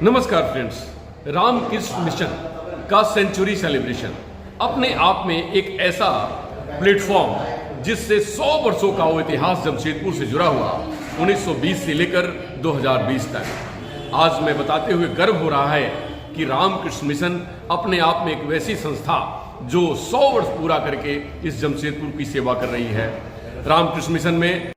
नमस्कार friends, Ramakrishna mission का century celebration अपने आप में एक ऐसा प्लेटफॉर्म जिससे 100 वर्षों का वो इतिहास जमशेदपुर से जुड़ा हुआ 1920 से लेकर 2020 तक। आज मैं बताते हुए गर्व हो रहा है कि रामकृष्ण मिशन अपने आप में एक वैसी संस्था जो 100 वर्ष पूरा करके इस जमशेदपुर की सेवा कर रही है। रामकृष्ण मिशन में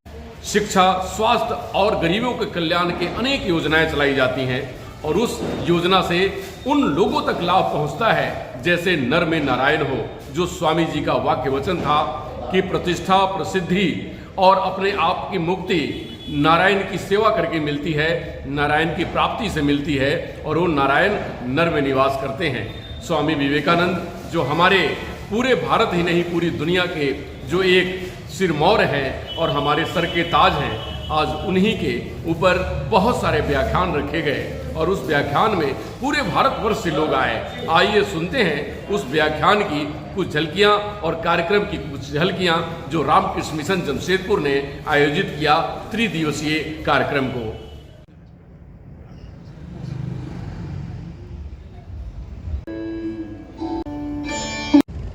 शिक्षा, स्वास्थ्य और गरीबों के कल्याण के अनेक योजनाएं चलाई जाती हैं और उस योजना से उन लोगों तक लाभ पहुंचता है जैसे नर में नारायण हो, जो स्वामी जी का वाक्य वचन था कि प्रतिष्ठा, प्रसिद्धि और अपने आप की मुक्ति नारायण की सेवा करके मिलती है, नारायण की प्राप्ति से मिलती है और वो नारायण नर में निवास करते हैं। स्वामी विवेकानंद जो हमारे पूरे भारत ही नहीं पूरी दुनिया के जो एक सिरमौर हैं और हमारे सर के ताज हैं, आज उन्हीं के ऊपर बहुत सारे व्याख्यान रखे गए और उस व्याख्यान में पूरे भारतवर्ष से लोग आए। आइए सुनते हैं उस व्याख्यान की कुछ झलकियां और कार्यक्रम की कुछ झलकियां जो रामकृष्ण मिशन जमशेदपुर ने आयोजित किया त्रिदिवसीय कार्यक्रम को।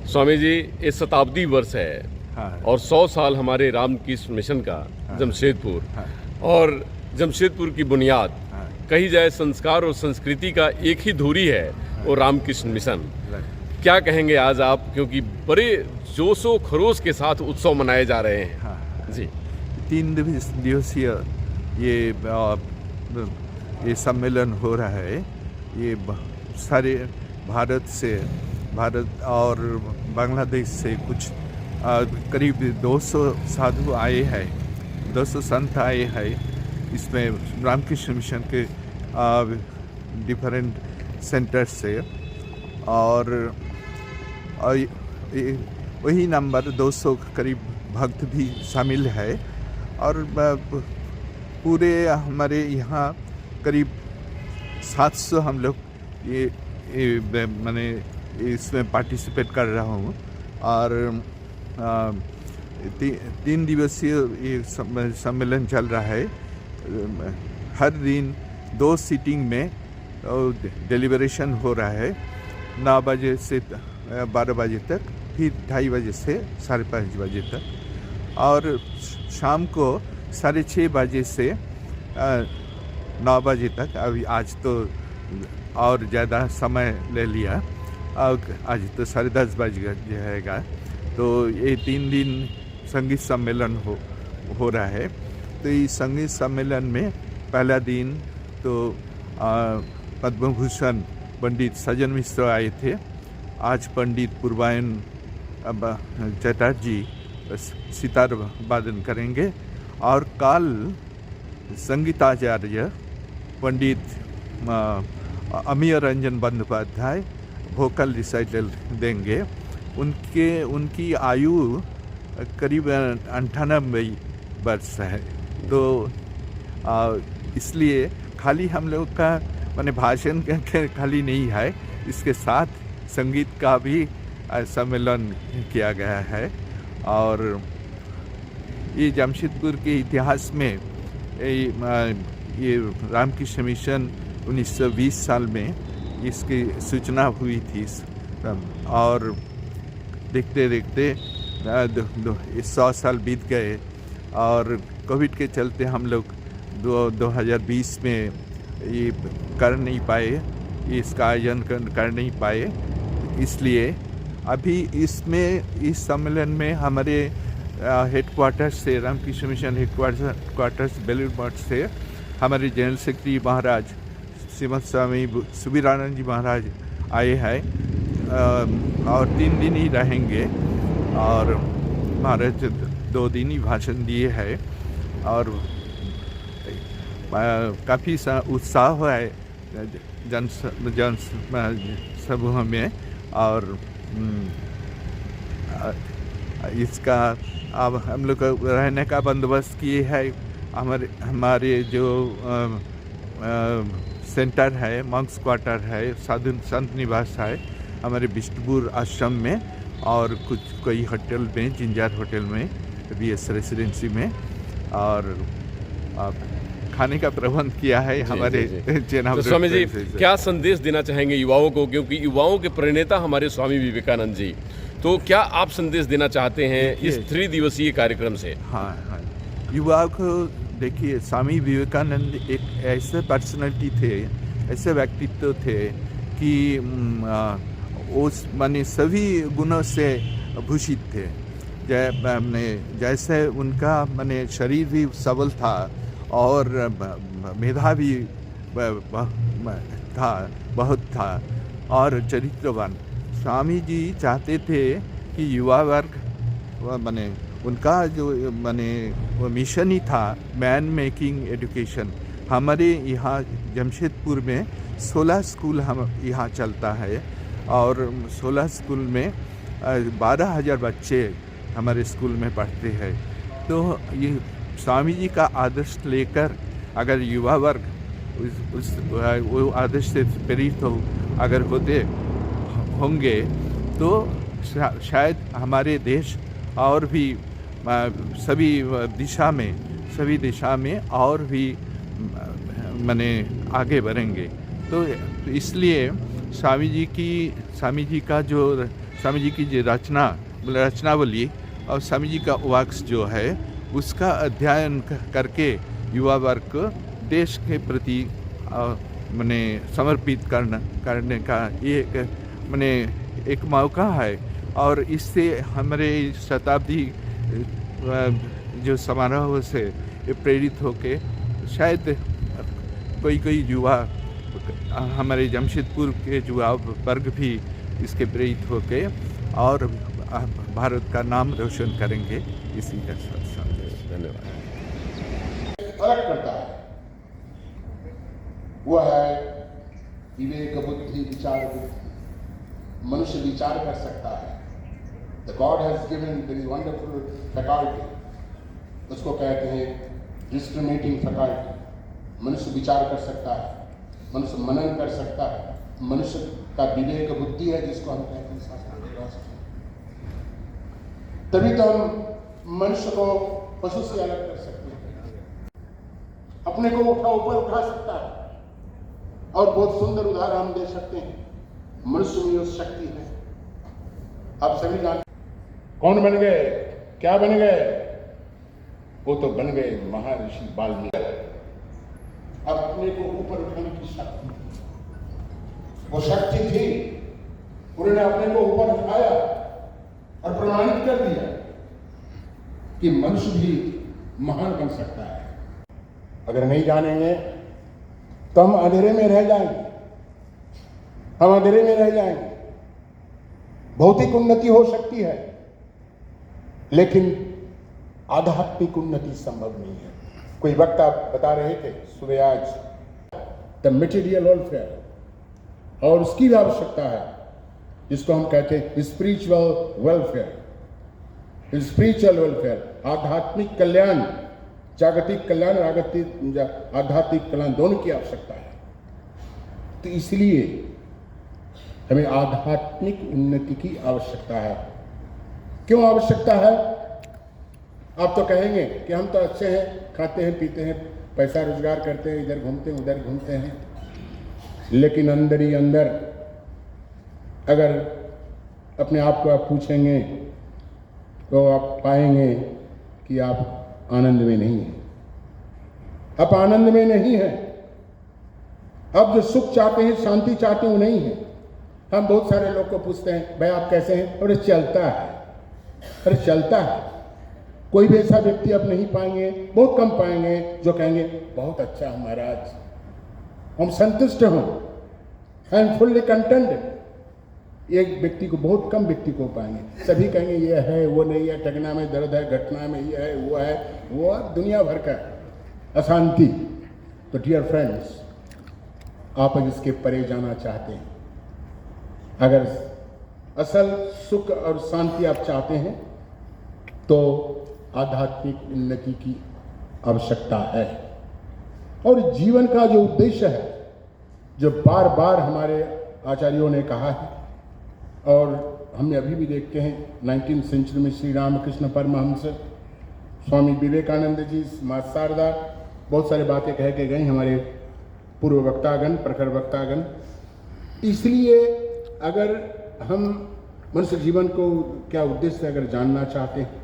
स्वामी जी, ये शताब्दी वर्ष है और 100 साल हमारे रामकृष्ण मिशन का जमशेदपुर और जमशेदपुर की बुनियाद कही जाए संस्कार और संस्कृति का एक ही धुरी है वो रामकृष्ण मिशन। क्या कहेंगे आज आप, क्योंकि बड़े जोशो खरोश के साथ उत्सव मनाए जा रहे हैं। जी, 3 दिवसीय ये सम्मेलन हो रहा है। ये सारे भारत और बांग्लादेश से कुछ करीब 200 साधु आए हैं, 200 संत आए हैं। इसमें रामकृष्ण मिशन के डिफरेंट सेंटर से और वही नंबर 200 करीब भक्त भी शामिल है और पूरे हमारे यहाँ करीब 700 हम लोग ये मैंने इसमें पार्टिसिपेट कर रहा हूँ और 3 दिवसीय ये सम्मेलन चल रहा है। हर दिन 2 सीटिंग में डिलीबरेशन हो रहा है, 9 बजे से 12 बजे तक, फिर 2:30 बजे से 5:30 बजे तक और शाम को 6:30 बजे से 9 बजे तक। अभी आज तो और ज़्यादा समय ले लिया, आज तो 10:30 बज जाएगा। तो ये 3 दिन संगीत सम्मेलन हो रहा है। तो इस संगीत सम्मेलन में पहला दिन तो पद्म भूषण पंडित सज्जन मिश्र आए थे। आज पंडित पूर्वायन चटर्जी सितार वादन करेंगे और कल संगीताचार्य पंडित अमीय रंजन बंदोपाध्याय वोकल रिसाइटल देंगे। उनकी आयु करीब 98 वर्ष है। तो इसलिए खाली हम लोग का माने भाषण खाली नहीं है, इसके साथ संगीत का भी सम्मेलन किया गया है। और ये जमशेदपुर के इतिहास में ये रामकृष्ण मिशन 1920 साल में इसकी सूचना हुई थी और देखते देखते 100 साल बीत गए और कोविड के चलते हम लोग 2020 में ये कर नहीं पाए, इसका आयोजन कर नहीं पाए। इसलिए अभी इस सम्मेलन में हमारे हेडक्वार्टर्स से, रामकृष्ण मिशन हेडक्वार्टर्स बेलूर मठ से हमारे जनरल सेक्रेटरी महाराज श्रीमद स्वामी सुबीरानंद जी महाराज आए हैं और 3 दिन ही रहेंगे और महाराज 2 दिन ही भाषण दिए हैं और काफ़ी उत्साह है जन समूह में। और इसका अब हम लोग रहने का बंदोबस्त किए है। हमारे जो सेंटर है, मंक्स क्वार्टर है, साधु संत निवास है हमारे बिष्टपुर आश्रम में और कोई होटल में, जिंजार होटल में, BS रेसिडेंसी में। और खाने का प्रबंध किया है हमारे चेनाब तो स्वामी जी रेस्टोरेंट से। क्या संदेश देना चाहेंगे युवाओं को, क्योंकि युवाओं के प्रणेता हमारे स्वामी विवेकानंद जी, तो क्या आप संदेश देना चाहते हैं इस 3 दिवसीय कार्यक्रम से? हाँ हाँ, युवा को देखिए, स्वामी विवेकानंद एक ऐसे पर्सनालिटी थे, ऐसे व्यक्तित्व थे कि उस माने सभी गुणों से भूषित थे। जैसे उनका माने शरीर भी सबल था और मेधा भी था, बहुत था और चरित्रवान। स्वामी जी चाहते थे कि युवा वर्ग माने उनका जो माने वो मिशन ही था मैन मेकिंग एजुकेशन। हमारे यहाँ जमशेदपुर में 16 स्कूल हम यहाँ चलता है और 16 स्कूल में 12,000 बच्चे हमारे स्कूल में पढ़ते हैं। तो ये स्वामी जी का आदर्श लेकर अगर युवा वर्ग वो आदर्श से प्रेरित अगर होंगे तो शायद हमारे देश और भी सभी दिशा में और भी माने आगे बढ़ेंगे। तो इसलिए स्वामी जी की जो रचनावली और स्वामी जी का वाक्स जो है उसका अध्ययन करके युवा वर्ग को देश के प्रति माने समर्पित करने का ये माने एक मौका है। और इससे हमारे शताब्दी जो समारोह से प्रेरित होके शायद कोई युवा हमारे जमशेदपुर के युवा वर्ग भी इसके प्रेरित होके और भारत का नाम रोशन करेंगे। इसी का संदेश। धन्यवाद। फर्क करता है वो है विवेक बुद्धि विचार बुद्धि। मनुष्य विचार कर सकता है। The God has given this wonderful faculty, उसको कहते हैं discriminating faculty। मनुष्य विचार कर सकता है, मनुष्य मनन कर सकता है, मनुष्य का विवेक बुद्धि है जिसको हम कहते हैं शास्त्र में रस। तभी तो हम मनुष्य को पशु से अलग कर सकते हैं, अपने को ऊपर उठा सकता है। और बहुत सुंदर उदाहरण हम दे सकते हैं, मनुष्य में उस शक्ति है। आप सभी जानते कौन बन गए, क्या बन गए? वो तो बन गए महर्षि वाल्मीकि। अपने को ऊपर उठाने की शक्ति, वो शक्ति थी, उन्होंने अपने को ऊपर उठाया और प्रमाणित कर दिया कि मनुष्य भी महान बन सकता है। अगर नहीं जानेंगे तो हम अंधेरे में रह जाएंगे, हम अंधेरे में रह जाएंगे। भौतिक उन्नति हो सकती है लेकिन आध्यात्मिक उन्नति संभव नहीं है। कोई वक्ता बता रहे थे सुबह आज, द मटेरियल वेलफेयर और उसकी भी आवश्यकता है जिसको हम कहते हैं स्पिरिचुअल वेलफेयर। स्पिरिचुअल वेलफेयर, आध्यात्मिक कल्याण, जागतिक कल्याण और आध्यात्मिक कल्याण दोनों की आवश्यकता है। तो इसलिए हमें आध्यात्मिक उन्नति की आवश्यकता है। क्यों आवश्यकता है? आप तो कहेंगे कि हम तो अच्छे हैं, खाते हैं, पीते हैं, पैसा रोजगार करते हैं, इधर घूमते हैं, उधर घूमते हैं, लेकिन अंदर ही अंदर अगर अपने आप को आप पूछेंगे तो आप पाएंगे कि आप आनंद में नहीं हैं। आप आनंद में नहीं हैं। अब जो सुख चाहते हैं, शांति चाहते हैं, वो नहीं है। हम बहुत सारे लोग को पूछते हैं, भाई आप कैसे हैं? अरे चलता है, अरे चलता है। कोई भी ऐसा व्यक्ति आप नहीं पाएंगे, बहुत कम पाएंगे जो कहेंगे बहुत अच्छा हूं महाराज, हम संतुष्ट हूं, आई एम फुल्ली कंटेंट। एक व्यक्ति को, बहुत कम व्यक्ति को पाएंगे। सभी कहेंगे ये है, वो नहीं है, टगना में दर्द है, घटना में ये है, वो दुनिया भर का अशांति। तो डियर फ्रेंड्स, आप अगर इसके परे जाना चाहते हैं, अगर असल सुख और शांति आप चाहते हैं तो आध्यात्मिक उन्नति की आवश्यकता है। और जीवन का जो उद्देश्य है, जो बार बार हमारे आचार्यों ने कहा है और हमने अभी भी देखते हैं 19वीं सेंचुरी में श्री रामकृष्ण परमहंस, स्वामी विवेकानंद जी, माँ शारदा, बहुत सारी बातें कह के गए हमारे पूर्व वक्तागण, प्रखर वक्तागण। इसलिए अगर हम मनुष्य जीवन को क्या उद्देश्य अगर जानना चाहते हैं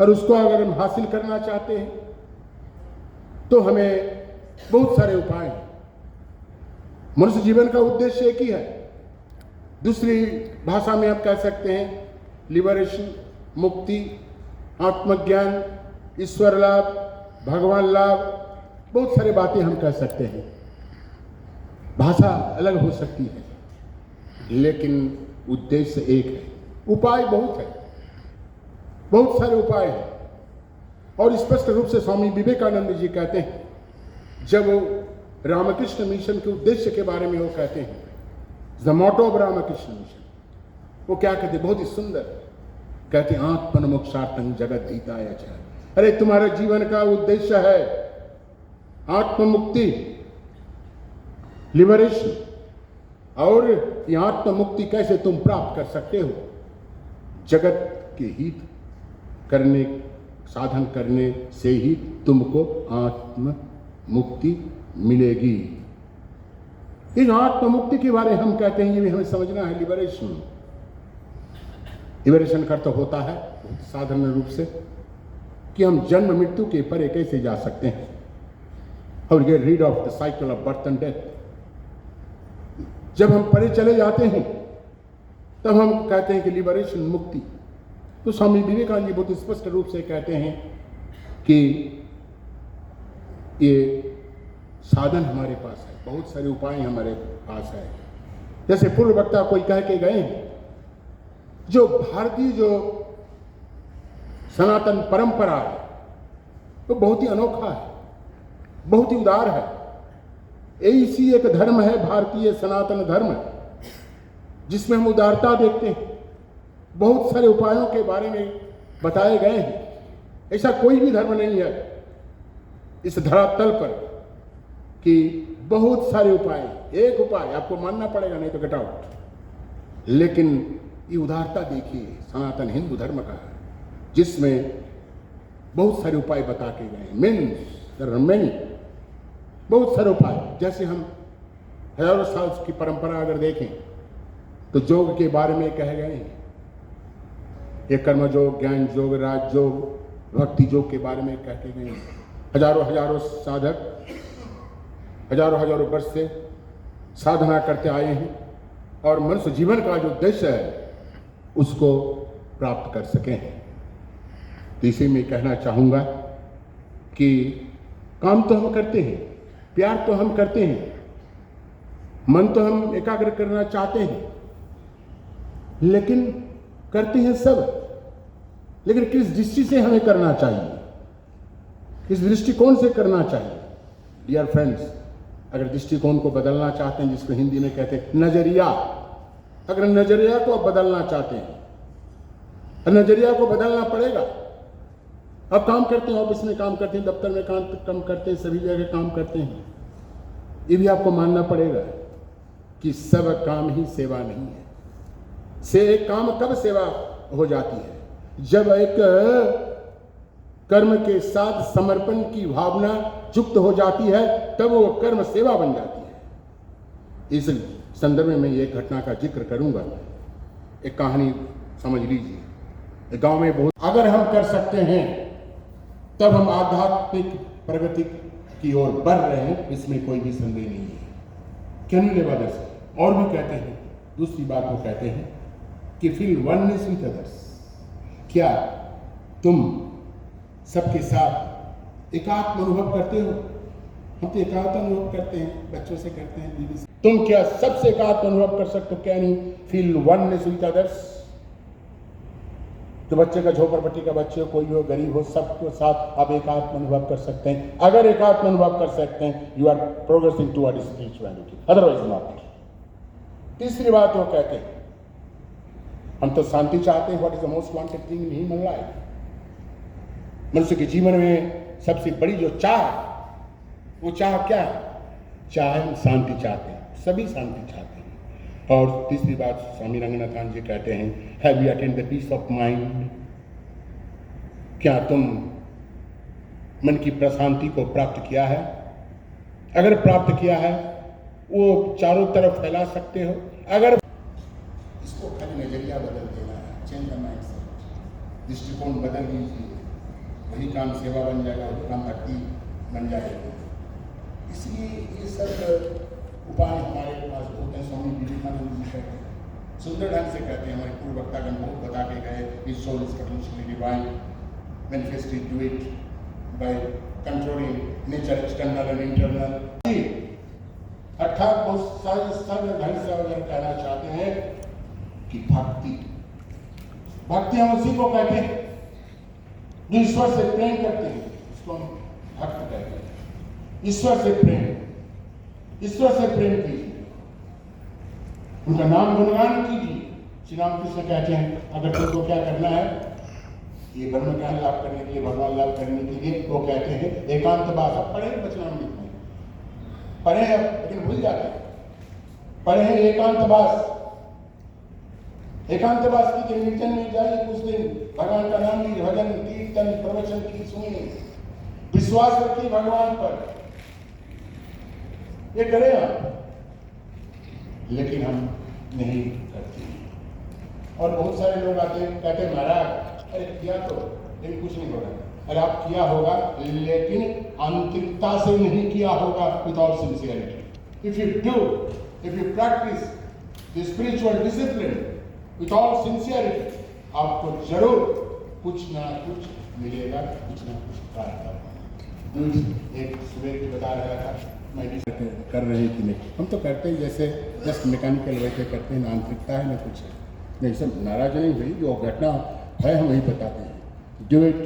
और उसको अगर हम हासिल करना चाहते हैं तो हमें बहुत सारे उपाय हैं। मनुष्य जीवन का उद्देश्य एक ही है, दूसरी भाषा में आप कह सकते हैं लिबरेशन, मुक्ति, आत्मज्ञान, ईश्वर लाभ, भगवान लाभ, बहुत सारी बातें हम कह सकते हैं। भाषा अलग हो सकती है लेकिन उद्देश्य एक है। उपाय बहुत है, बहुत सारे उपाय हैं। और स्पष्ट रूप से स्वामी विवेकानंद जी कहते हैं, जब वो रामकृष्ण मिशन के उद्देश्य के बारे में वो कहते हैं, the motto of Ramakrishna mission, वो क्या कहते हैं, बहुत ही सुंदर कहते हैं, आत्मन मोक्षार्थं जगत हिताय च। अरे तुम्हारे जीवन का उद्देश्य है आत्म मुक्ति, लिबरेशन। और ये आत्म मुक्ति कैसे तुम प्राप्त कर सकते हो? जगत के हित करने, साधन करने से ही तुमको आत्म मुक्ति मिलेगी। इस आत्म मुक्ति के बारे में हम कहते हैं, ये भी हमें समझना है। लिबरेशन, लिबरेशन का तो होता है साधारण रूप से कि हम जन्म मृत्यु के परे कैसे जा सकते हैं और get rid of the cycle of birth and death. जब हम परे चले जाते हैं तब हम कहते हैं कि लिबरेशन, मुक्ति। तो स्वामी विवेकानंद जी बहुत स्पष्ट रूप से कहते हैं कि ये साधन हमारे पास है, बहुत सारे उपाय हमारे पास है। जैसे पूर्व वक्ता कोई कह के गए हैं, जो भारतीय जो सनातन परंपरा है वो बहुत ही अनोखा है, बहुत ही उदार है। ऐसी एक धर्म है भारतीय सनातन धर्म, जिसमें हम उदारता देखते हैं। बहुत सारे उपायों के बारे में बताए गए हैं। ऐसा कोई भी धर्म नहीं है इस धरातल पर कि बहुत सारे उपाय, एक उपाय आपको मानना पड़ेगा, नहीं तो गेट आउट। लेकिन ये उदारता देखिए सनातन हिंदू धर्म का है, जिसमें बहुत सारे उपाय बता के गए। मेनी बहुत सारे उपाय। जैसे हम हजारों साल की परंपरा अगर देखें तो योग के बारे में कहे गए हैं, ये कर्म योग, ज्ञान योग, राज योग, भक्ति योग के बारे में कह के गए हैं। हजारों साधक हजारों वर्ष से साधना करते आए हैं और मनुष्य जीवन का जो उद्देश्य है उसको प्राप्त कर सके हैं। तो इसी में कहना चाहूँगा कि काम तो हम करते हैं, प्यार तो हम करते हैं, मन तो हम एकाग्र करना चाहते हैं, लेकिन करते हैं सब। लेकिन किस दृष्टि से हमें करना चाहिए, किस दृष्टिकोण से करना चाहिए? डियर फ्रेंड्स, अगर दृष्टिकोण को बदलना चाहते हैं, जिसको हिंदी में कहते हैं नजरिया, अगर नजरिया को बदलना चाहते हैं, नजरिया को बदलना पड़ेगा। अब काम करते हैं, ऑफिस में काम करते हैं, दफ्तर में काम करते हैं, सभी जगह काम करते हैं। ये भी आपको मानना पड़ेगा कि सब काम ही सेवा नहीं है। एक काम कब सेवा हो जाती है? जब एक कर्म के साथ समर्पण की भावना युक्त हो जाती है, तब वो कर्म सेवा बन जाती है। इस संदर्भ में मैं एक घटना का जिक्र करूंगा। एक कहानी समझ लीजिए। गांव में बहुत, अगर हम कर सकते हैं तब हम आध्यात्मिक प्रगति की ओर बढ़ रहे हैं, इसमें कोई भी संदेह नहीं है। Can you live others? और भी कहते हैं, दूसरी बात वो कहते हैं कि फील वननेस विथ अदर्स। क्या तुम सबके साथ एकात्म अनुभव करते हो? हम तो एकात्म अनुभव करते हैं, बच्चों से करते हैं, बीवी से। तुम क्या सबसे एकात्म अनुभव कर सकते हो? Can you feel oneness with others? तो बच्चे का, झोपड़पट्टी का बच्चे, कोई हो, गरीब हो, सबके साथ आप एकात्म अनुभव कर सकते हैं। अगर एकात्म अनुभव कर सकते हैं, you are progressing toward spirituality, otherwise not. तीसरी बात वो कहते हैं, हम तो शांति चाहते हैं। What is the most wanted thing in human life? मनुष्य के जीवन में सबसे बड़ी जो चाह, वो चाह क्या है? चाहे हम शांति चाहते हैं, सभी शांति चाहते हैं। और तीसरी बात स्वामी रंगनाथन जी कहते हैं, have you attend the peace of mind? क्या तुम मन की प्रशांति को प्राप्त किया है। अगर प्राप्त किया है वो चारों तरफ फैला सकते हो। अगर इसको खाली नजरिया बदल देना है, चेंज द माइंडसेट, दृष्टिकोण बदल दीजिए, वही काम सेवा बन जाएगा, वही काम भक्ति बन जाएगी। इसलिए ये सब उपाय हमारे पास बहुत हैं। स्वामी विवेकानंद जी कहते हैं, सुंदर ढंग से कहते हैं, हमारे पूर्व वक्तागण बहुत बता के गए, this soul is potentially divine, manifested to it by controlling nature external and internal. अर्थात बहुत सरल ढंग से अगर कहना चाहते हैं कि भक्ति हम उसी को कहते हैं जो ईश्वर से प्रेम करते हैं, उसको हम भक्त कहते हैं। ईश्वर से प्रेम कीजिए, उनका नाम गुणगान कीजिए। श्री रामकृष्ण कहते हैं अगर तुमको क्या करना है, ये ब्रह्म ज्ञान लाभ करने के लिए, भगवान लाभ करने के लिए, वो कहते हैं एकांतवास। अब पढ़े वचनामृत में, पढ़े अब लेकिन भूल जाते हैं, पढ़े हैं एकांतवास की निर्जन में जाइए, कुछ दिन भगवान का नाम लीजिए, भजन कीर्तन प्रवचन की सुनिए, विश्वास रखिए भगवान पर, ये करें आप। लेकिन हम नहीं करते। और बहुत सारे लोग आते हैं कहते हैं महाराज अरे किया तो लेकिन कुछ नहीं होगा। अरे आप किया होगा लेकिन आंतरिकता से नहीं किया होगा, without sincerity. If you practice the spiritual discipline without sincerity, आपको जरूर कुछ ना कुछ मिलेगा, कुछ ना कुछ प्राप्त होगा। एक सुबह बता रहा था मैं कर रहे हैं कि नहीं, हम तो करते हैं जैसे जस्ट मैकेनिकल वैसे करते हैं, ना आंतरिकता है ना कुछ है। नहीं सब नाराज नहीं हुई, जो घटना है हम वही बताते हैं। डू इट,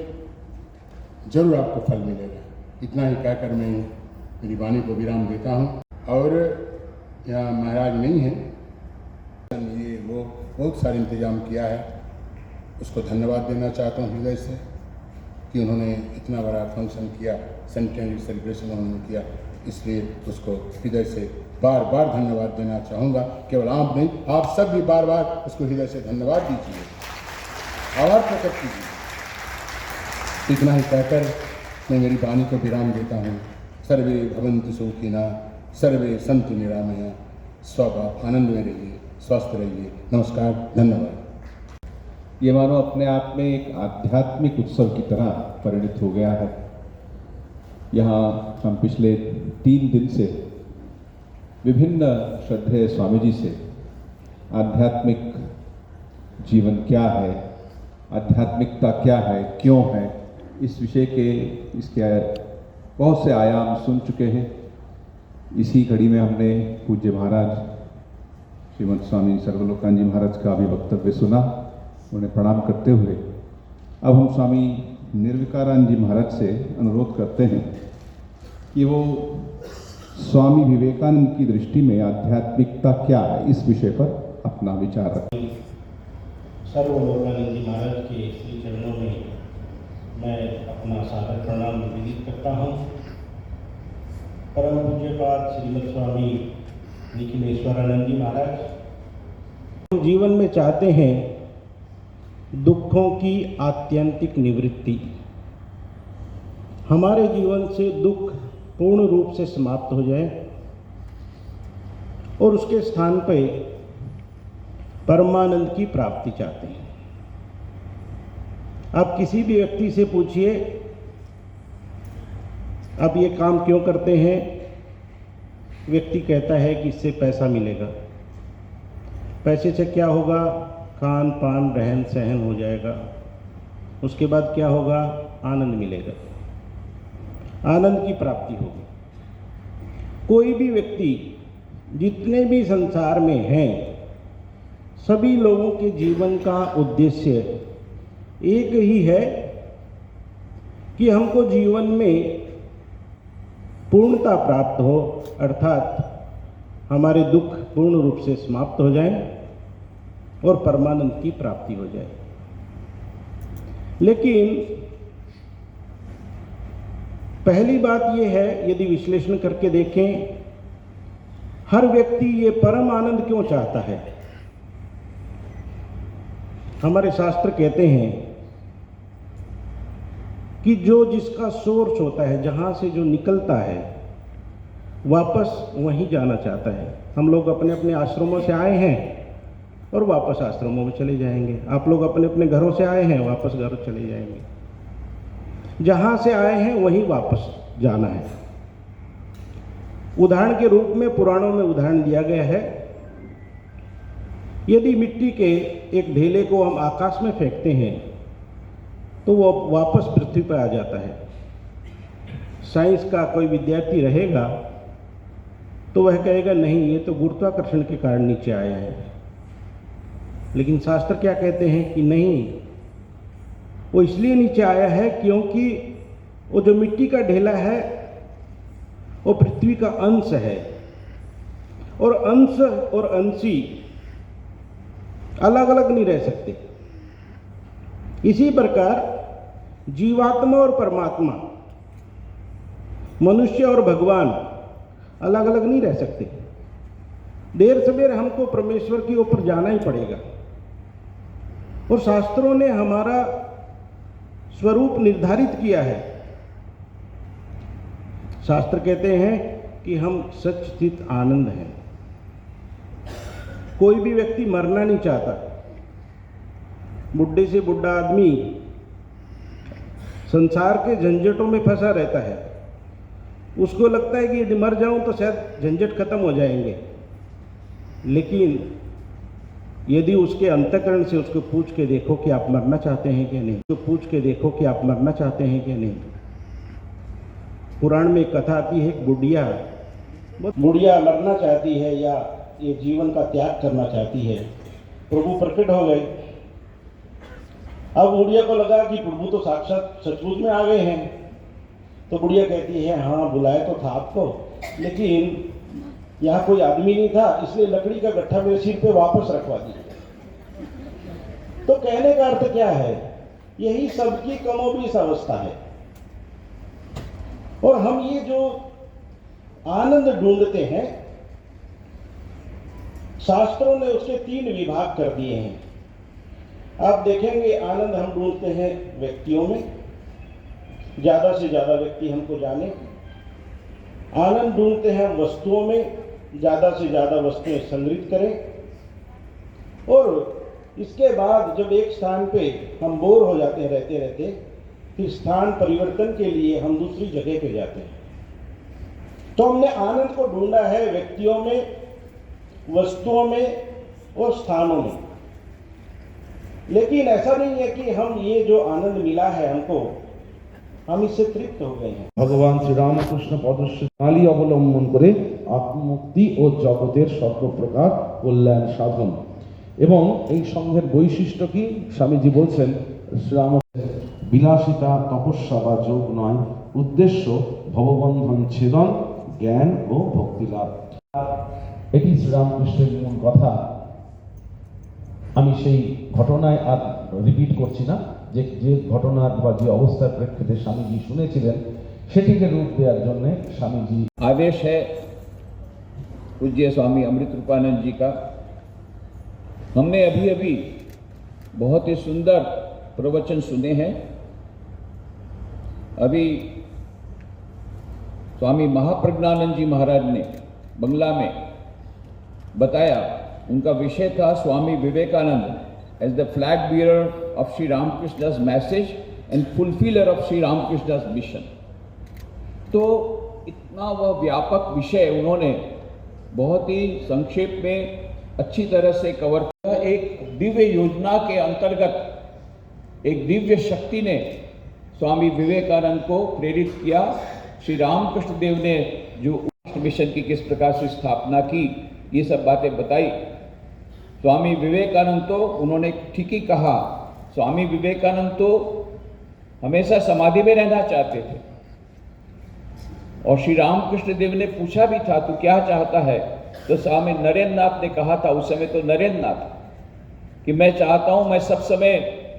जरूर आपको फल मिलेगा। इतना ही कहकर मैं मेरी वाणी को विराम देता हूँ। और यहाँ महाराज नहीं है, ये वो बहुत सारे इंतजाम किया है, उसको धन्यवाद देना चाहता हूँ हृदय से कि उन्होंने इतना बड़ा फंक्शन किया, सेंटेनरी सेलिब्रेशन उन्होंने किया, इसलिए उसको हृदय से बार बार धन्यवाद देना चाहूँगा। केवल आप नहीं, आप सब भी बार बार उसको हृदय से धन्यवाद दीजिए, आभार प्रकट कीजिए। इतना ही कहकर मैं मेरी वाणी को विराम देता हूँ। सर्वे भवन्तु सुखिनः, सर्वे सन्तु निरामया, स्वभाव आनंद में रहिए, स्वस्थ रहिए। नमस्कार, धन्यवाद। ये मानो अपने आप में एक आध्यात्मिक उत्सव की तरह परिणित हो गया है। यहाँ हम पिछले 3 दिन से विभिन्न श्रद्धेय स्वामी जी से आध्यात्मिक जीवन क्या है, आध्यात्मिकता क्या है, क्यों है, इस विषय के इसके बहुत से आयाम सुन चुके हैं। इसी कड़ी में हमने पूज्य महाराज श्रीमद स्वामी सर्वलोकानंद जी महाराज का भी वक्तव्य सुना, उन्हें प्रणाम करते हुए अब हम स्वामी निर्विकारानंद जी महाराज से अनुरोध करते हैं कि वो स्वामी विवेकानंद की दृष्टि में आध्यात्मिकता क्या है, इस विषय पर अपना विचार रखें। सर्वलोकानंद जी महाराज के श्री चरणों में मैं अपना सादर प्रणाम विदित करता हूँ। परम पूज्यपाद श्रीमद स्वामी निखिलेश्वरानंद जी महाराज हम जीवन में चाहते हैं दुखों की आत्यंतिक निवृत्ति। हमारे जीवन से दुख पूर्ण रूप से समाप्त हो जाए और उसके स्थान पर परमानंद की प्राप्ति चाहते हैं। आप किसी भी व्यक्ति से पूछिए आप ये काम क्यों करते हैं, व्यक्ति कहता है कि इससे पैसा मिलेगा। पैसे से क्या होगा, खान पान रहन सहन हो जाएगा, उसके बाद क्या होगा, आनंद मिलेगा, आनंद की प्राप्ति होगी। कोई भी व्यक्ति जितने भी संसार में हैं, सभी लोगों के जीवन का उद्देश्य एक ही है कि हमको जीवन में पूर्णता प्राप्त हो, अर्थात हमारे दुख पूर्ण रूप से समाप्त हो जाएं और परमानंद की प्राप्ति हो जाए। लेकिन पहली बात यह है, यदि विश्लेषण करके देखें, हर व्यक्ति ये परम आनंद क्यों चाहता है। हमारे शास्त्र कहते हैं कि जो जिसका सोर्स होता है, जहाँ से जो निकलता है, वापस वहीं जाना चाहता है। हम लोग अपने अपने आश्रमों से आए हैं और वापस आश्रमों में चले जाएंगे। आप लोग अपने अपने घरों से आए हैं, वापस घर चले जाएंगे। जहाँ से आए हैं वहीं वापस जाना है। उदाहरण के रूप में पुराणों में उदाहरण दिया गया है, यदि मिट्टी के एक ढेले को हम आकाश में फेंकते हैं तो वो वापस पृथ्वी पर आ जाता है। साइंस का कोई विद्यार्थी रहेगा तो वह कहेगा नहीं, ये तो गुरुत्वाकर्षण के कारण नीचे आया है। लेकिन शास्त्र क्या कहते हैं कि नहीं, वो इसलिए नीचे आया है क्योंकि वो जो मिट्टी का ढेला है वो पृथ्वी का अंश है, और अंश और अंशी अलग अलग नहीं रह सकते। इसी प्रकार जीवात्मा और परमात्मा, मनुष्य और भगवान अलग अलग नहीं रह सकते। देर सवेर हमको परमेश्वर की ऊपर जाना ही पड़ेगा। और शास्त्रों ने हमारा स्वरूप निर्धारित किया है। शास्त्र कहते हैं कि हम सच्चित आनंद हैं। कोई भी व्यक्ति मरना नहीं चाहता। बुढ़े से बुढ़ा आदमी संसार के झंझटों में फंसा रहता है। उसको लगता है कि यदि मर जाऊं तो शायद झंझट खत्म हो जाएंगे। लेकिन यदि उसके अंतःकरण से उसको पूछ के देखो कि आप मरना चाहते हैं कि नहीं, तो पूछ के देखो कि आप मरना चाहते हैं कि नहीं। पुराण में एक कथा आती है, एक बुढ़िया मरना चाहती है या ये जीवन का त्याग करना चाहती है। प्रभु प्रकट हो गए। अब बुढ़िया को लगा कि प्रभु तो साक्षात सचमुच में आ गए हैं। तो बुढ़िया कहती है, हाँ बुलाया तो था आपको, लेकिन यहाँ कोई आदमी नहीं था, इसलिए लकड़ी का गट्ठा मेरे सिर पे वापस रखवा दिया। तो कहने का अर्थ क्या है, यही सबकी कमोबेश अवस्था है। और हम ये जो आनंद ढूंढते हैं, शास्त्रों ने उसके 3 विभाग कर दिए हैं। आप देखेंगे आनंद हम ढूंढते हैं व्यक्तियों में, ज्यादा से ज्यादा व्यक्ति हमको जाने। आनंद ढूंढते हैं वस्तुओं में, ज्यादा से ज्यादा वस्तुएं संग्रहित करें। और इसके बाद जब एक स्थान पे हम बोर हो जाते हैं रहते रहते, फिर स्थान परिवर्तन के लिए हम दूसरी जगह पे जाते हैं। तो हमने आनंद को ढूंढा है व्यक्तियों में, वस्तुओं में और स्थानों में। लेकिन ऐसा नहीं है कि हम ये जो आनंद मिला है हमको, हम इससे तृप्त हो गए हैं। भगवान श्री रामकृष्ण पदस्नाली अवलम्बन करे आत्ममुक्ति और जगतेर सर्वप्रकार कल्याण साधन। এবং এই সংঘের বৈশিষ্ট্য কি স্বামীজি বলছেন, শ্রীরাম বিলাসিতা তপস্যা বা যোগ নয়, উদ্দেশ্য ভববন্ধন ছেদন, জ্ঞান ও ভক্তি লাভ। এটি শ্রীরামকৃষ্ণের মূল কথা। আমি সেই ঘটনায় আর রিপিট করছি না, যে যে ঘটনার বা যে অবস্থার প্রেক্ষিতে স্বামীজি শুনেছিলেন সেটিকে রূপ দেওয়ার জন্য স্বামীজি आदेश है पूज्य स्वामी अमृत रूपानंद जी का। हमने अभी अभी बहुत ही सुंदर प्रवचन सुने हैं। अभी स्वामी महाप्रज्ञानंद जी महाराज ने बंगला में बताया, उनका विषय था Swami Vivekananda as the flag bearer of Shri Ramakrishna's message and fulfiller of Shri Ramakrishna's mission. तो इतना वह व्यापक विषय उन्होंने बहुत ही संक्षेप में अच्छी तरह से कवर किया। एक दिव्य योजना के अंतर्गत एक दिव्य शक्ति ने स्वामी विवेकानंद को प्रेरित किया। श्री रामकृष्ण देव ने जो मिशन की किस प्रकार से स्थापना की, ये सब बातें बताई। स्वामी विवेकानंद तो उन्होंने ठीक ही कहा, स्वामी विवेकानंद तो हमेशा समाधि में रहना चाहते थे। और श्री रामकृष्ण देव ने पूछा भी था, तू क्या चाहता है? तो स्वामी नरेंद्र नाथ ने कहा था, उस समय तो नरेंद्र नाथ, कि मैं चाहता हूं मैं सब समय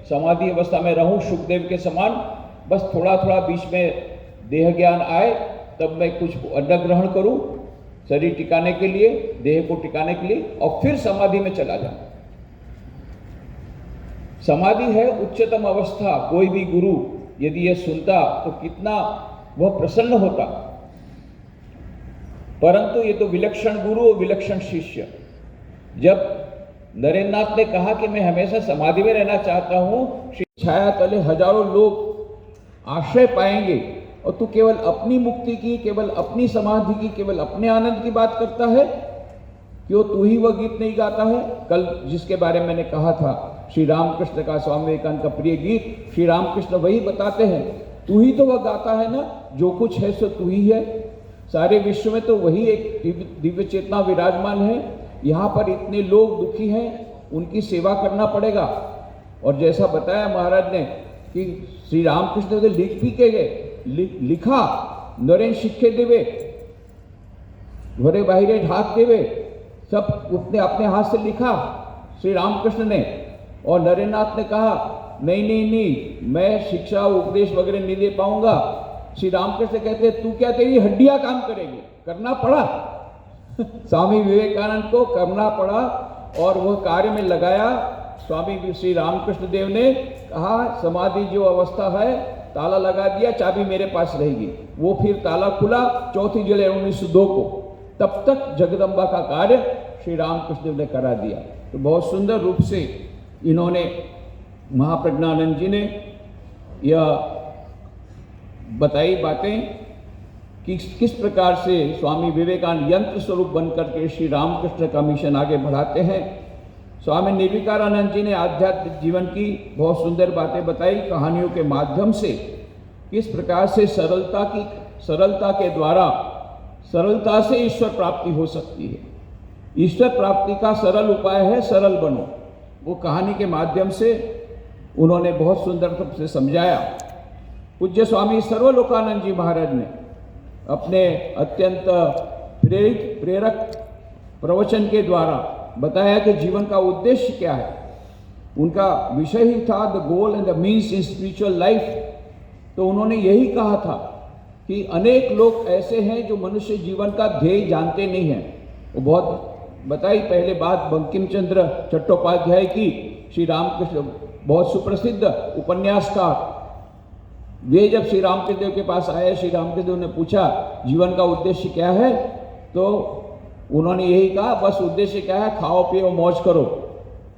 समाधि अवस्था में रहूं सुखदेव के समान, बस थोड़ा थोड़ा बीच में देह ज्ञान आए तब मैं कुछ अन्न ग्रहण करूं शरीर टिकाने के लिए, देह को टिकाने के लिए, और फिर समाधि में चला जाऊं। समाधि है उच्चतम अवस्था। कोई भी गुरु यदि ये सुनता तो कितना वह प्रसन्न होता। परंतु ये तो विलक्षण गुरु और विलक्षण शिष्य। जब नरेंद्र नाथ ने कहा कि मैं हमेशा समाधि में रहना चाहता हूं, श्री छाया तले हजारों लोग आश्रय पाएंगे और तू केवल अपनी मुक्ति की, केवल अपनी समाधि की, केवल अपने आनंद की बात करता है, क्यों तू ही वह गीत नहीं गाता है? कल जिसके बारे में मैंने कहा था, श्री रामकृष्ण का, स्वामी विवेकानंद का प्रिय गीत, श्री रामकृष्ण वही बताते हैं, तू ही तो वह गाता है ना, जो कुछ है सो तू ही है। सारे विश्व में तो वही एक दिव्य चेतना विराजमान है। यहाँ पर इतने लोग दुखी हैं, उनकी सेवा करना पड़ेगा। और जैसा बताया महाराज ने कि श्री रामकृष्ण ने लिख भी के गए, लिखा, नरेन शिक्षे देवे, घरे बाहरे ढाक देवे, सब उसने अपने हाथ से लिखा श्री रामकृष्ण ने। और नरेंद्र नाथ ने कहा नहीं, मैं शिक्षा उपदेश वगैरह नहीं दे पाऊंगा। श्री रामकृष्ण कहते तू क्या, तेरी हड्डियां काम करेगी? करना पड़ा स्वामी विवेकानंद को करना पड़ा और वह कार्य में लगाया। स्वामी श्री रामकृष्ण देव ने कहा समाधि जो अवस्था है, ताला लगा दिया, चाबी मेरे पास रहेगी। वो फिर ताला खुला 4 जुलाई 1902 को। तब तक जगदम्बा का कार्य श्री रामकृष्ण देव ने करा दिया। तो बहुत सुंदर रूप से इन्होंने, महाप्रज्ञानंद जी ने यह बताई बातें कि किस प्रकार से स्वामी विवेकानंद यंत्र स्वरूप बनकर के श्री रामकृष्ण का मिशन आगे बढ़ाते हैं। स्वामी निर्विकारानंद जी ने आध्यात्मिक जीवन की बहुत सुंदर बातें बताई कहानियों के माध्यम से, किस प्रकार से सरलता के द्वारा सरलता से ईश्वर प्राप्ति हो सकती है। ईश्वर प्राप्ति का सरल उपाय है सरल बनो। वो कहानी के माध्यम से उन्होंने बहुत सुंदर रूप से समझाया। पूज्य स्वामी सर्वलोकानंद जी महाराज ने अपने अत्यंत प्रेरक प्रवचन के द्वारा बताया कि जीवन का उद्देश्य क्या है। उनका विषय ही था the goal and the means in spiritual life. तो उन्होंने यही कहा था कि अनेक लोग ऐसे हैं जो मनुष्य जीवन का ध्येय जानते नहीं हैं। वो बहुत बताई पहले बात बंकिम चंद्र चट्टोपाध्याय की, श्री रामकृष्ण बहुत सुप्रसिद्ध उपन्यासकार। वे जब श्री रामकृष्ण देव के पास आए, श्री रामकृष्ण देव ने पूछा जीवन का उद्देश्य क्या है, तो उन्होंने यही कहा बस उद्देश्य क्या है, खाओ पियो मौज करो।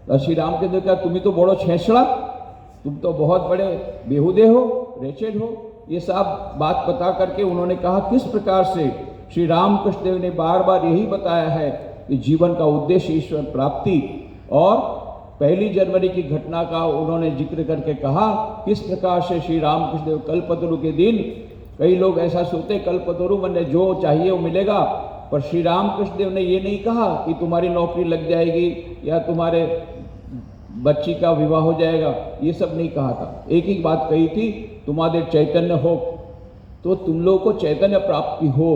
तो श्री रामकृष्ण देव कहा तुम्ही तो बड़ो छेछड़ा, तुम तो बहुत बड़े बेहुदे हो, रेचेड हो। ये सब बात बता करके उन्होंने कहा किस प्रकार से श्री रामकृष्ण देव ने बार बार यही बताया है कि जीवन का उद्देश्य ईश्वर प्राप्ति। और 1 जनवरी की घटना का उन्होंने जिक्र करके कहा किस प्रकार से श्री रामकृष्ण देव कल्पतरु के दिन, कई लोग ऐसा सोचते कल्पतरु मैंने जो चाहिए वो मिलेगा, पर श्री रामकृष्ण देव ने ये नहीं कहा कि तुम्हारी नौकरी लग जाएगी या तुम्हारे बच्ची का विवाह हो जाएगा, ये सब नहीं कहा था। एक ही बात कही थी, तुम्हारे चैतन्य हो, तो तुम लोगों को चैतन्य प्राप्ति हो।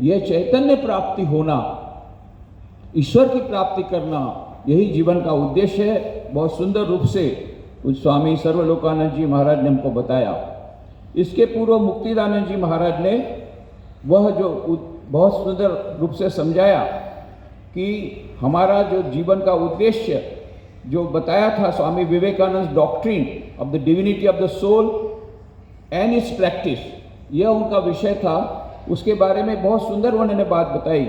यह चैतन्य प्राप्ति होना, ईश्वर की प्राप्ति करना, यही जीवन का उद्देश्य है। बहुत सुंदर रूप से स्वामी सर्वलोकानंद जी महाराज ने हमको बताया। इसके पूर्व मुक्तिदानंद जी महाराज ने वह जो बहुत सुंदर रूप से समझाया कि हमारा जो जीवन का उद्देश्य जो बताया था Swami Vivekananda doctrine of the divinity of the soul and its practice, यह उनका विषय था। उसके बारे में बहुत सुंदर उन्होंने बात बताई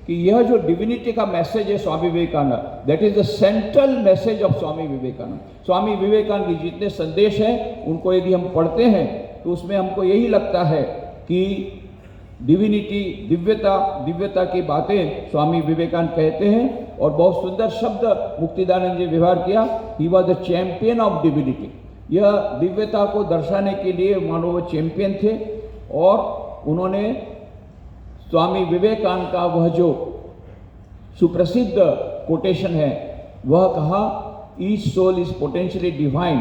कि यह जो डिविनिटी का मैसेज है Swami Vivekananda, that is the central message of Swami Vivekananda. Swami Vivekananda के जितने संदेश हैं उनको यदि हम पढ़ते हैं तो उसमें हमको यही लगता है कि डिविनिटी, दिव्यता की बातें स्वामी विवेकानंद कहते हैं। और बहुत सुंदर शब्द मुक्तिदानंद जी व्यवहार किया, he was the champion of divinity. यह दिव्यता को दर्शाने के लिए मानो वो चैंपियन थे। और उन्होंने स्वामी विवेकानंद का वह जो सुप्रसिद्ध कोटेशन है वह कहा, each soul is potentially divine,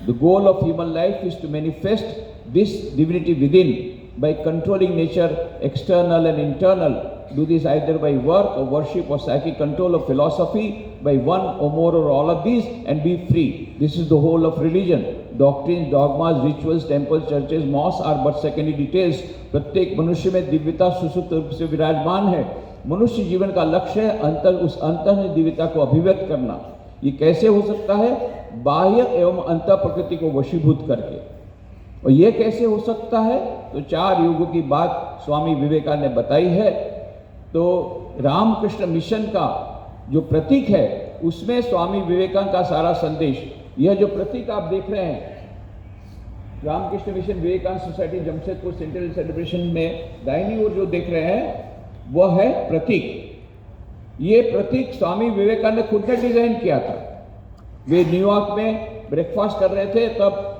the goal of human life is to manifest this divinity within by controlling nature, external and internal. Do this either by work or worship or psychic control or philosophy, by one or more or all of these, and be free. This is the whole of religion. Doctrines, dogmas, rituals, temples, churches, mosques are but secondary details. प्रत्येक मनुष्य में दिव्यता सुसुप्त रूप से विराजमान है। मनुष्य जीवन का लक्ष्य है उस अंतः दिव्यता को अभिव्यक्त करना। ये कैसे हो सकता है? बाह्य एवं अंतः प्रकृति को वशीभूत करके। और ये कैसे हो सकता है? तो 4 युगों की बात स्वामी विवेकानंद ने बताई है। तो रामकृष्ण मिशन का जो प्रतीक है उसमें स्वामी विवेकानंद का सारा संदेश, यह जो प्रतीक आप देख रहे हैं, Ramakrishna mission Vivekananda society Jamshedpur central celebration में दाहिनी ओर जो देख रहे हैं वह है प्रतीक। ये प्रतीक स्वामी विवेकानंद ने खुद ने डिजाइन किया था। वे न्यूयॉर्क में ब्रेकफास्ट कर रहे थे, तब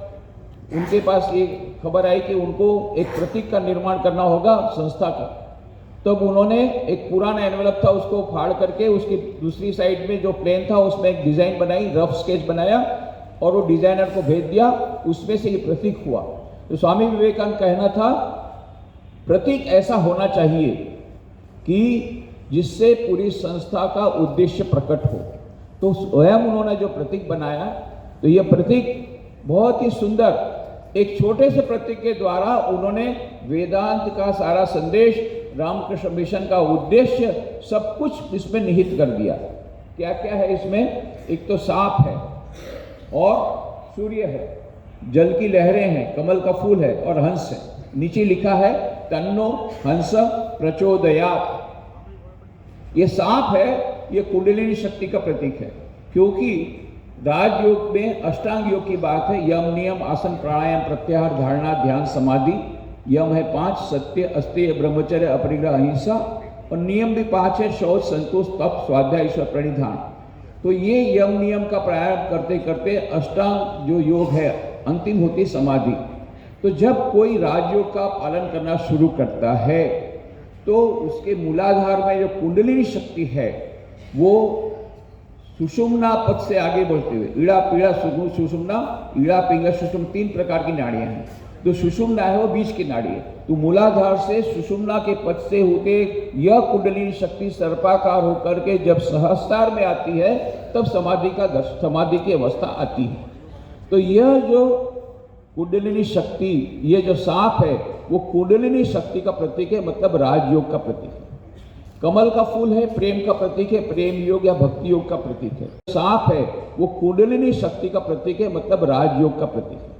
उनके पास ये खबर आई कि उनको एक प्रतीक का निर्माण करना होगा संस्था का। तब उन्होंने एक पुराना एनवेलप था उसको फाड़ करके उसकी दूसरी साइड में जो प्लेन था उसमें एक डिजाइन बनाई, रफ स्केच बनाया और वो डिजाइनर को भेज दिया। उसमें से ये प्रतीक हुआ। तो स्वामी विवेकानंद कहना था प्रतीक ऐसा होना चाहिए कि जिससे पूरी संस्था का उद्देश्य प्रकट हो। तो स्वयं उन्होंने जो प्रतीक बनाया, तो यह प्रतीक बहुत ही सुंदर, एक छोटे से प्रतीक के द्वारा उन्होंने वेदांत का सारा संदेश, रामकृष्ण मिशन का उद्देश्य, सब कुछ इसमें निहित कर दिया। क्या क्या है इसमें? एक तो सांप है और सूर्य है, जल की लहरें हैं, कमल का फूल है और हंस है। नीचे लिखा है तन्नो हंस प्रचोदयात्। ये सांप है, ये कुंडलिनी शक्ति का प्रतीक है, क्योंकि राजयोग में अष्टांग योग की बात है। यम, नियम, आसन, प्राणायाम, प्रत्याहार, धारणा, ध्यान, समाधि। यम है 5, सत्य, अस्तेय, ब्रह्मचर्य, अपरिग्रह, अहिंसा। और नियम भी 5 है, शौच, संतोष, तप, स्वाध्याय, ईश्वर प्रणिधान। तो ये यम नियम का प्राणायाम करते करते अष्टांग जो योग है, अंतिम होती समाधि। तो जब कोई राजयोग का पालन करना शुरू करता है तो उसके मूलाधार में जो कुंडलिनी शक्ति है वो सुषुम्ना पद से आगे बढ़ते हुए, ईड़ा पीड़ा सुषुम्ना, ईड़ा पिंगला सुषुम्ना, 3 प्रकार की नाड़ियां हैं। तो सुषुम्ना है वो बीच की नाड़ी है। तो मूलाधार से सुषुम्ना के पद से होते यह कुंडलिनी शक्ति सर्पाकार होकर के जब सहस्त्रार में आती है तब समाधि की अवस्था आती है। तो यह जो कुंडलिनी शक्ति, ये जो सांप है वो कुंडलिनी शक्ति का प्रतीक है, मतलब राजयोग का प्रतीक है। कमल का फूल है, प्रेम का प्रतीक है, प्रेम योग या भक्ति योग का प्रतीक है। सांप है वो कुंडलिनी शक्ति का प्रतीक है, मतलब राजयोग का प्रतीक है।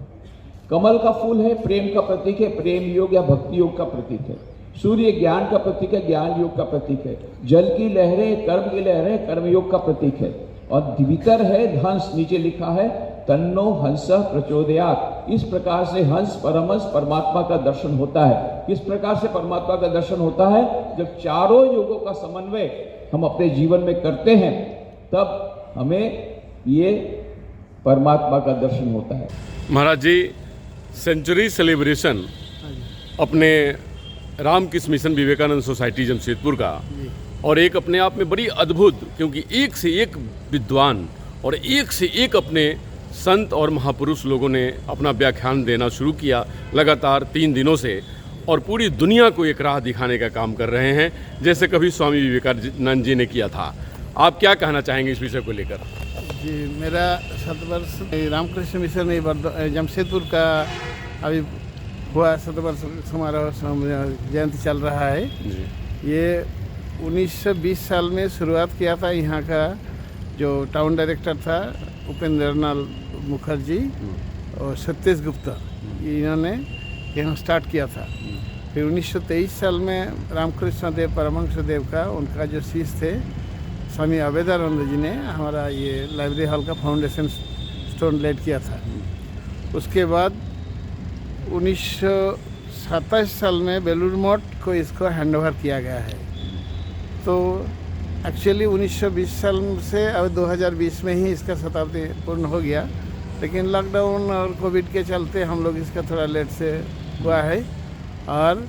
कमल का फूल है, प्रेम का प्रतीक है, प्रेम योग या भक्ति योग का प्रतीक है। सूर्य ज्ञान का प्रतीक है, ज्ञान योग का प्रतीक है। जल की लहरें, कर्म की लहरें, कर्म योग का प्रतीक है। और भीतर है हंस, नीचे लिखा है तन्नो हंस प्रचोदयात्। इस प्रकार से हंस, परमहंस, परमात्मा का दर्शन होता है। किस प्रकार से परमात्मा का दर्शन होता है? जब चारों योगों का समन्वय हम अपने जीवन में करते हैं तब हमें ये परमात्मा का दर्शन होता है। महाराज जी, सेंचुरी सेलिब्रेशन अपने रामकृष्ण मिशन विवेकानंद सोसाइटी जमशेदपुर का, और एक अपने आप में बड़ी अद्भुत, क्योंकि एक से एक विद्वान और एक से एक अपने संत और महापुरुष लोगों ने अपना व्याख्यान देना शुरू किया लगातार 3 दिनों से, और पूरी दुनिया को एक राह दिखाने का काम कर रहे हैं, जैसे कभी स्वामी विवेकानंद जी ने किया था। आप क्या कहना चाहेंगे इस विषय को लेकर? जी, मेरा 7 वर्ष रामकृष्ण मिशन में जमशेदपुर का अभी हुआ 7 वर्ष समारोह जयंती चल रहा है। ये 1920 साल में शुरुआत किया था। यहाँ का जो टाउन डायरेक्टर था उपेंद्रनाथ मुखर्जी और सत्येश गुप्ता, इन्होंने यहाँ स्टार्ट किया था। फिर 1923 साल में रामकृष्ण देव परमहंस देव का, उनका जो शिष्य थे स्वामी अभेदानंद जी ने हमारा ये लाइब्रेरी हॉल का फाउंडेशन स्टोन लेट किया था। उसके बाद 1927 साल में बेलूर मठ को इसको हैंडओवर किया गया है। तो एक्चुअली 1920 साल से अब 2020 में ही इसका शताब्दी पूर्ण हो गया, लेकिन लॉकडाउन और कोविड के चलते हम लोग इसका थोड़ा लेट से हुआ है। और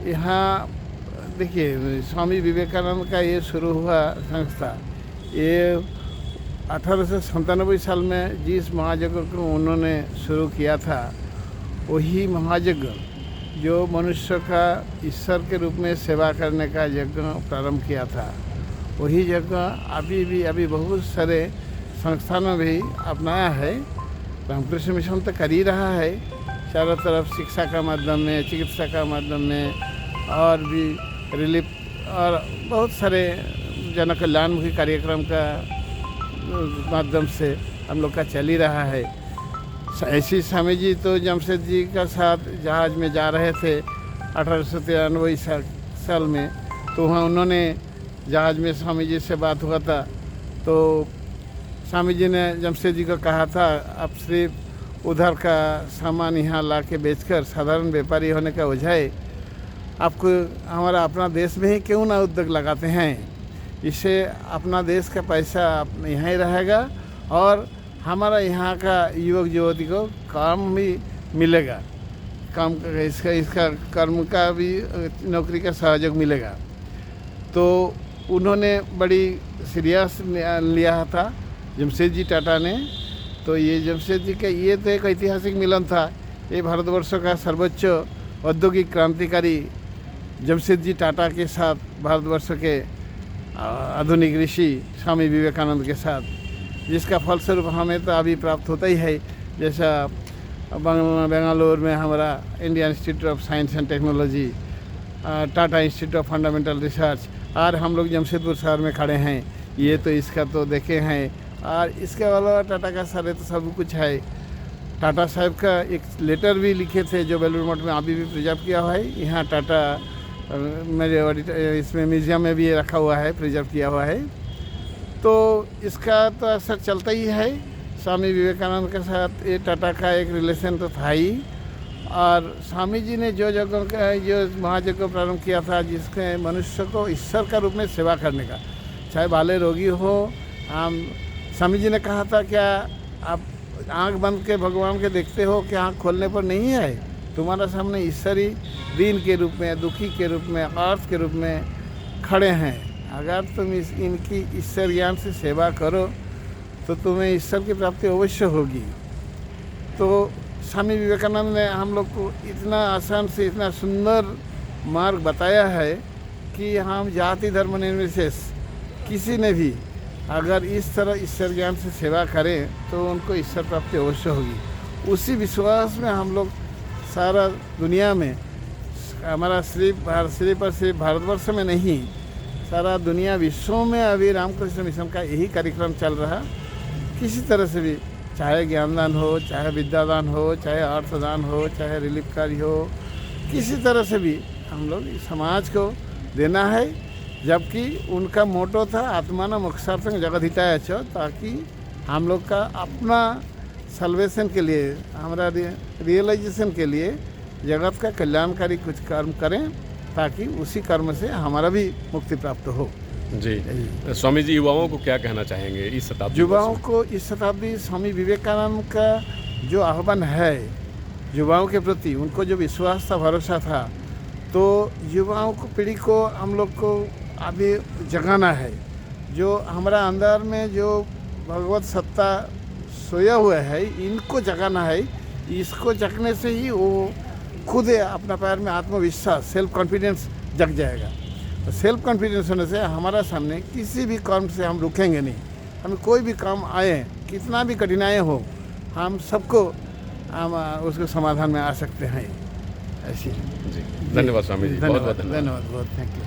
यहाँ देखिए, स्वामी विवेकानंद का ये शुरू हुआ संस्था, ये 1897 साल में जिस महायज्ञ को उन्होंने शुरू किया था, वही महायज्ञ जो मनुष्य का ईश्वर के रूप में सेवा करने का यज्ञ प्रारंभ किया था, वही यज्ञ अभी बहुत सारे संस्थानों भी अपनाया है। रामकृष्ण मिशन तो कर ही रहा है, चारों तरफ शिक्षा का माध्यम में, चिकित्सा का माध्यम में, और भी रिलीफ और बहुत सारे जन कल्याणमुखी कार्यक्रम का माध्यम से हम लोग का चल ही रहा है। ऐसी स्वामी जी तो जमशेद जी का साथ जहाज़ में जा रहे थे 1893 साल में, तो वहाँ उन्होंने जहाज़ में स्वामी जी से बात हुआ था। तो स्वामी जी ने जमशेद जी को कहा था, आप सिर्फ उधर का सामान यहाँ ला के बेचकर साधारण व्यापारी होने का वजह, आपको हमारा अपना देश में ही क्यों ना उद्योग लगाते हैं, इससे अपना देश का पैसा यहाँ ही रहेगा और हमारा यहाँ का युवक युवती को काम भी मिलेगा, काम इसका कर्म का भी नौकरी का सहयोग मिलेगा। तो उन्होंने बड़ी सीरियस लिया था जमशेद जी टाटा ने। तो ये जमशेद जी का ये तो एक ऐतिहासिक मिलन था। ये भारतवर्ष का सर्वोच्च औद्योगिक क्रांतिकारी जमशेद जी टाटा के साथ भारतवर्ष के आधुनिक ऋषि स्वामी विवेकानंद के साथ, जिसका फलस्वरूप हमें तो अभी प्राप्त होता ही है। जैसा बेंगलुरु में हमारा Indian institute of science and technology, Tata institute of fundamental research, और हम लोग जमशेदपुर शहर में खड़े हैं, ये तो इसका तो देखे हैं। और इसके अलावा टाटा का सारे तो सब कुछ है। टाटा साहब का एक लेटर भी लिखे थे जो बेलूर मठ में अभी भी प्रिजर्व किया हुआ है। यहाँ टाटा मेरे इसमें म्यूजियम में भी ये रखा हुआ है, प्रिजर्व किया हुआ है। तो इसका तो असर चलता ही है। स्वामी विवेकानंद के साथ ये टाटा का एक रिलेशन तो था ही। और स्वामी जी ने जो जगह का जो महायज्ञ को प्रारंभ किया था, जिसके मनुष्य को ईश्वर का रूप में सेवा करने का, चाहे बाले रोगी हो। स्वामी जी ने कहा था, क्या आप आंख बंद के भगवान के देखते हो कि आंख खोलने पर नहीं है? तुम्हारा सामने ईश्वरी दीन के रूप में, दुखी के रूप में, अर्थ के रूप में खड़े हैं। अगर तुम इनकी ईश्वर ज्ञान से सेवा करो तो तुम्हें ईश्वर की प्राप्ति अवश्य होगी। तो स्वामी विवेकानंद ने हम लोग को इतना आसान से इतना सुंदर मार्ग बताया है कि हम जाति धर्म निर्विशेष किसी ने भी अगर इस तरह ईश्वर ज्ञान से सेवा करें तो उनको ईश्वर प्राप्ति अवश्य होगी। उसी विश्वास में हम लोग सारा दुनिया में, हमारा सिर्फ भारतवर्ष में नहीं, सारा दुनिया विश्व में अभी रामकृष्ण मिशन का यही कार्यक्रम चल रहा। किसी तरह से भी, चाहे ज्ञानदान हो, चाहे विद्यादान हो, चाहे अर्थदान हो, चाहे रिलीफ कार्य हो, किसी तरह से भी हम लोग समाज को देना है। जबकि उनका मोटो था आत्माना मोक्षार्थं जगद्हिताय च, ताकि हम लोग का अपना सल्वेशन के लिए, हमारा रियलाइजेशन के लिए जगत का कल्याणकारी कुछ कर्म करें, ताकि उसी कर्म से हमारा भी मुक्ति प्राप्त हो। जी स्वामी जी, युवाओं को क्या कहना चाहेंगे इस शताब्दी? युवाओं को इस शताब्दी स्वामी विवेकानंद का जो आह्वान है युवाओं के प्रति, उनको जो विश्वास था, भरोसा था, तो युवाओं को, पीढ़ी को हम लोग को अभी जगाना है। जो हमारा अंदर में जो भगवत सत्ता सोया हुआ है, इनको जगाना है। इसको जगने से ही वो खुद अपना पैर में आत्मविश्वास, सेल्फ कॉन्फिडेंस जग जाएगा। तो सेल्फ कॉन्फिडेंस होने से हमारा सामने किसी भी काम से हम रुकेंगे नहीं। हमें कोई भी काम आए, कितना भी कठिनाई हो, हम सबको हम उसके समाधान में आ सकते हैं। ऐसी जी, धन्यवाद स्वामी जी, बहुत बहुत धन्यवाद, बहुत थैंक यू।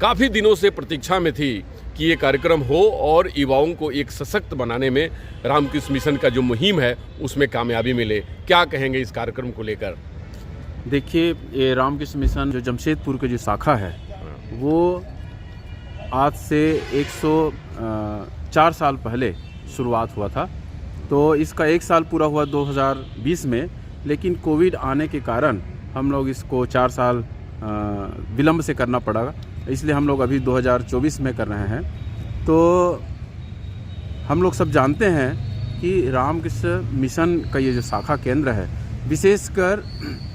काफ़ी दिनों से प्रतीक्षा में थी कि ये कार्यक्रम हो और युवाओं को एक सशक्त बनाने में रामकृष्ण मिशन का जो मुहिम है उसमें कामयाबी मिले। क्या कहेंगे इस कार्यक्रम को लेकर? देखिए, ये रामकृष्ण मिशन जो जमशेदपुर की जो शाखा है वो आज से 104 साल पहले शुरुआत हुआ था। तो इसका 1 साल पूरा हुआ 2020 में, लेकिन कोविड आने के कारण हम लोग इसको 4 साल विलम्ब से करना पड़ा, इसलिए हम लोग अभी 2024 में कर रहे हैं। तो हम लोग सब जानते हैं कि रामकृष्ण मिशन का ये जो शाखा केंद्र है, विशेषकर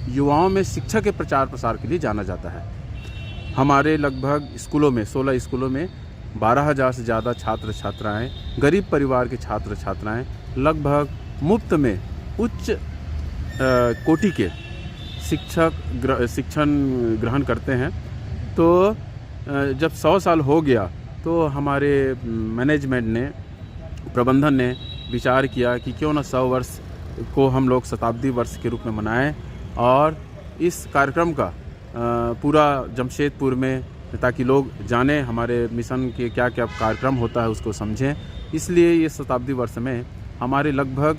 युवाओं में शिक्षा के प्रचार प्रसार के लिए जाना जाता है। हमारे लगभग स्कूलों में, 16 स्कूलों में 12,000 से ज़्यादा छात्र छात्राएं, गरीब परिवार के छात्र छात्राएं लगभग मुफ्त में उच्च कोटि के शिक्षण ग्रहण करते हैं। तो जब 100 साल हो गया तो हमारे मैनेजमेंट ने, प्रबंधन ने विचार किया कि क्यों ना 100 वर्ष को हम लोग शताब्दी वर्ष के रूप में मनाएं और इस कार्यक्रम का पूरा जमशेदपुर में, ताकि लोग जानें हमारे मिशन के क्या क्या कार्यक्रम होता है, उसको समझें। इसलिए ये शताब्दी वर्ष में हमारे लगभग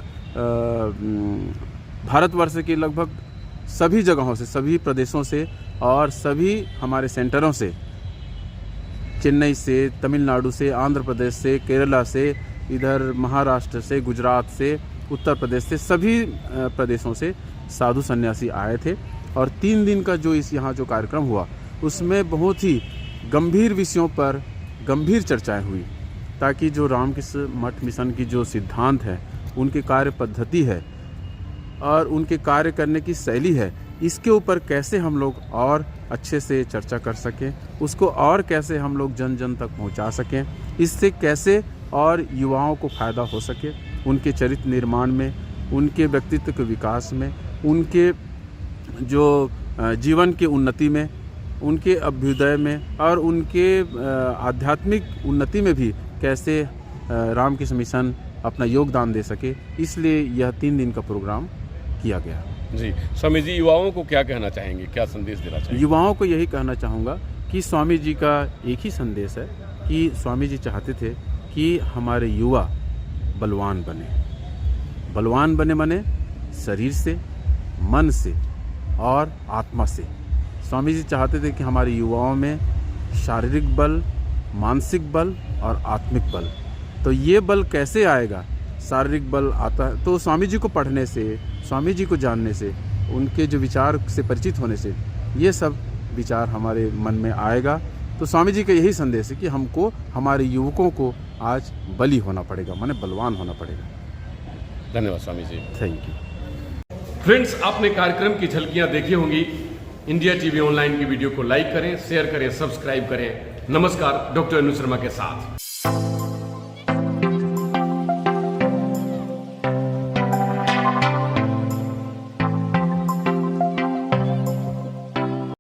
भारतवर्ष के लगभग सभी जगहों से, सभी प्रदेशों से और सभी हमारे सेंटरों से, चेन्नई से, तमिलनाडु से, आंध्र प्रदेश से, केरला से, इधर महाराष्ट्र से, गुजरात से, उत्तर प्रदेश से, सभी प्रदेशों से साधु सन्यासी आए थे। और 3 दिन का जो यहाँ जो कार्यक्रम हुआ उसमें बहुत ही गंभीर विषयों पर गंभीर चर्चाएं हुई, ताकि जो रामकृष्ण मठ मिशन की जो सिद्धांत है, उनकी कार्य पद्धति है और उनके कार्य करने की शैली है, इसके ऊपर कैसे हम लोग और अच्छे से चर्चा कर सकें, उसको और कैसे हम लोग जन जन तक पहुंचा सकें, इससे कैसे और युवाओं को फ़ायदा हो सके, उनके चरित्र निर्माण में, उनके व्यक्तित्व के विकास में, उनके जो जीवन की उन्नति में, उनके अभ्युदय में और उनके आध्यात्मिक उन्नति में भी कैसे रामकृष्ण मिशन अपना योगदान दे सके, इसलिए यह 3 दिन का प्रोग्राम किया गया। जी स्वामी जी, युवाओं को क्या कहना चाहेंगे, क्या संदेश देना चाहेंगे? युवाओं को यही कहना चाहूँगा कि स्वामी जी का एक ही संदेश है कि स्वामी जी चाहते थे कि हमारे युवा बलवान बने। बलवान बने माने शरीर से, मन से और आत्मा से। स्वामी जी चाहते थे कि हमारे युवाओं में शारीरिक बल, मानसिक बल और आत्मिक बल। तो ये बल कैसे आएगा? शारीरिक बल आता है तो स्वामी जी को पढ़ने से, स्वामी जी को जानने से, उनके जो विचार से परिचित होने से ये सब विचार हमारे मन में आएगा। तो स्वामी जी का यही संदेश है कि हमको, हमारे युवकों को आज बली होना पड़ेगा, माने बलवान होना पड़ेगा। धन्यवाद Swami ji. Thank you. Friends, आपने कार्यक्रम की झलकियां देखी होंगी। इंडिया टीवी ऑनलाइन की वीडियो को लाइक करें, शेयर करें, सब्सक्राइब करें। नमस्कार, डॉक्टर अनु शर्मा के साथ।